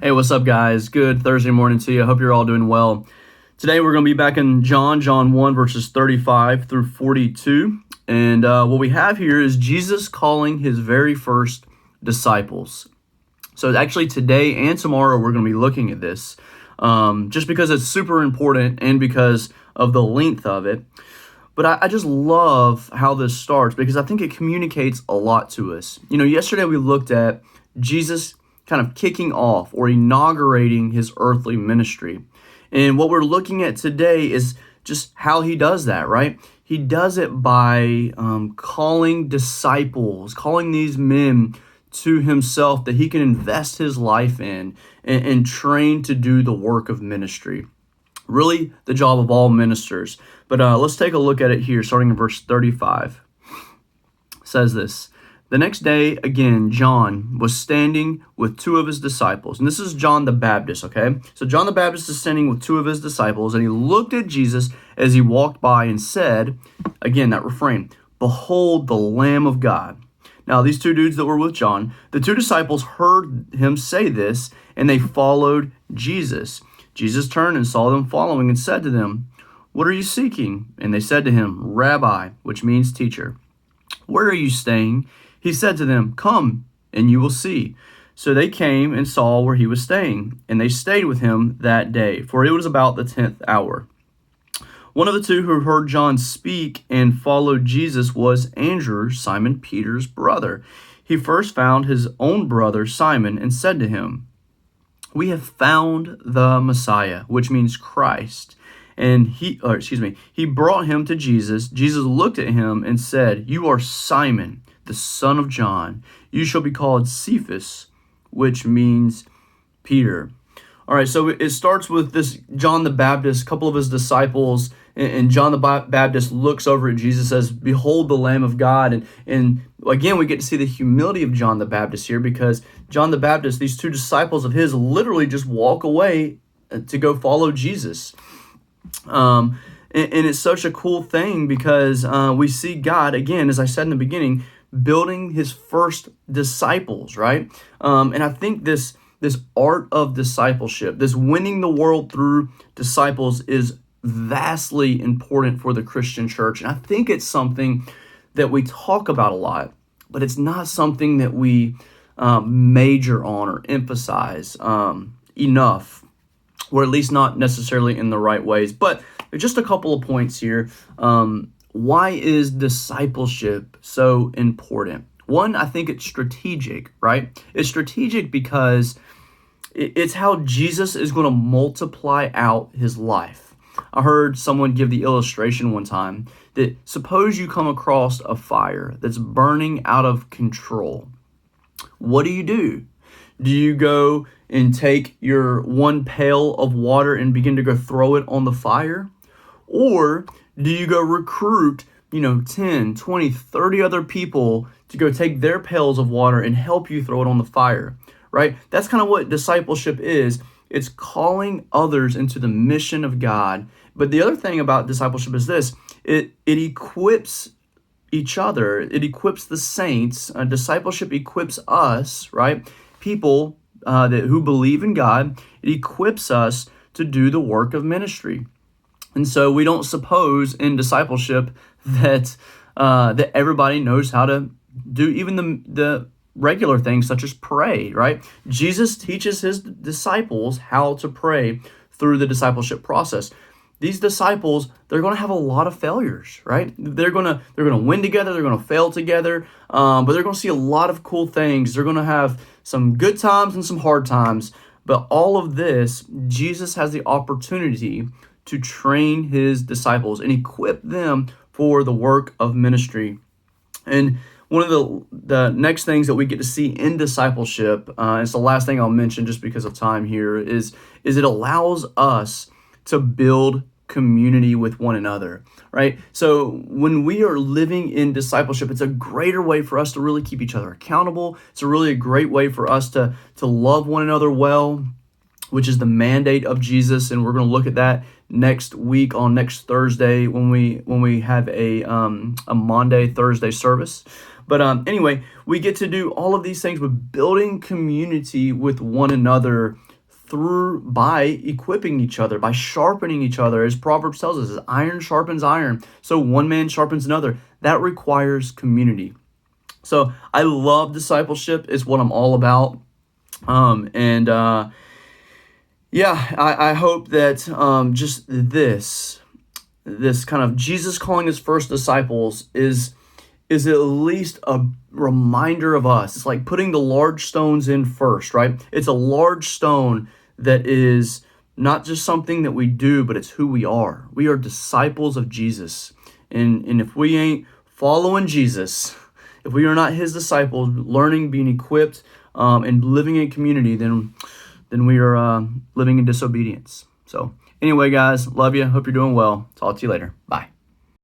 Hey, what's up, guys? Good Thursday morning to you. I hope you're all doing well. Today, we're going to be back in John 1, verses 35 through 42. And what we have here is Jesus calling his very first disciples. So actually, today and tomorrow, we're going to be looking at this just because it's super important and because of the length of it. But I just love how this starts because I think it communicates a lot to us. You know, yesterday we looked at Jesus kind of kicking off or inaugurating his earthly ministry. And what we're looking at today is just how he does that, right? He does it by calling disciples, calling these men to himself that he can invest his life in and train to do the work of ministry. Really the job of all ministers. But let's take a look at it here, starting in verse 35. It says this: "The next day, again, John was standing with two of his disciples." And this is John the Baptist, okay? So John the Baptist is standing with two of his disciples, and he looked at Jesus as he walked by and said, again, that refrain, "Behold the Lamb of God." Now, these two dudes that were with John, the two disciples heard him say this, and they followed Jesus. Jesus turned and saw them following and said to them, "What are you seeking?" And they said to him, "Rabbi," which means teacher, "where are you staying?" He said to them, "Come, and you will see." So they came and saw where he was staying, and they stayed with him that day, for it was about the 10th hour. One of the two who heard John speak and followed Jesus was Andrew, Simon Peter's brother. He first found his own brother Simon and said to him, "We have found the Messiah," which means Christ. And he brought him to Jesus. Jesus looked at him and said, "You are Simon, the son of John. You shall be called Cephas," which means Peter. All right, so it starts with this John the Baptist, a couple of his disciples, and John the Baptist looks over at Jesus, says, "Behold the Lamb of God." And again, we get to see the humility of John the Baptist here, because John the Baptist, these two disciples of his, literally just walk away to go follow Jesus. And it's such a cool thing because we see God, again, as I said in the beginning, building his first disciples, right? And I think this art of discipleship, this winning the world through disciples, is vastly important for the Christian church. And I think it's something that we talk about a lot, but it's not something that we major on or emphasize enough, or at least not necessarily in the right ways. But just a couple of points here. Why is discipleship so important? One, I think it's strategic, right? It's strategic because it's how Jesus is going to multiply out his life. I heard someone give the illustration one time that suppose you come across a fire that's burning out of control. What do? Do you go and take your one pail of water and begin to go throw it on the fire? Or do you go recruit, 10, 20, 30 other people to go take their pails of water and help you throw it on the fire, right? That's kind of what discipleship is. It's calling others into the mission of God. But the other thing about discipleship is this: it equips each other. It equips the saints. Discipleship equips us, right? People who believe in God. It equips us to do the work of ministry. And so we don't suppose in discipleship that that everybody knows how to do even the regular things such as pray, right? Jesus teaches his disciples how to pray through the discipleship process. These disciples, they're going to have a lot of failures, right? They're going to win together, they're going to fail together, but they're going to see a lot of cool things. They're going to have some good times and some hard times. But all of this, Jesus has the opportunity to train his disciples and equip them for the work of ministry. And one of the next things that we get to see in discipleship, it's the last thing I'll mention just because of time here, is it allows us to build community with one another, right? So when we are living in discipleship, it's a greater way for us to really keep each other accountable. It's a great way for us to love one another well, which is the mandate of Jesus. And we're going to look at that next week on next Thursday when we have a Monday, Thursday service. But anyway, we get to do all of these things with building community with one another by equipping each other, by sharpening each other, as Proverbs tells us, as iron sharpens iron, so one man sharpens another. That requires community. So I love discipleship. It's what I'm all about. I hope that just this kind of Jesus calling his first disciples is at least a reminder of us. It's like putting the large stones in first, right? It's a large stone that is not just something that we do, but it's who we are. We are disciples of Jesus. And if we ain't following Jesus, if we are not his disciples, learning, being equipped, and living in community, then we are living in disobedience. So anyway, guys, love you. Hope you're doing well. Talk to you later. Bye.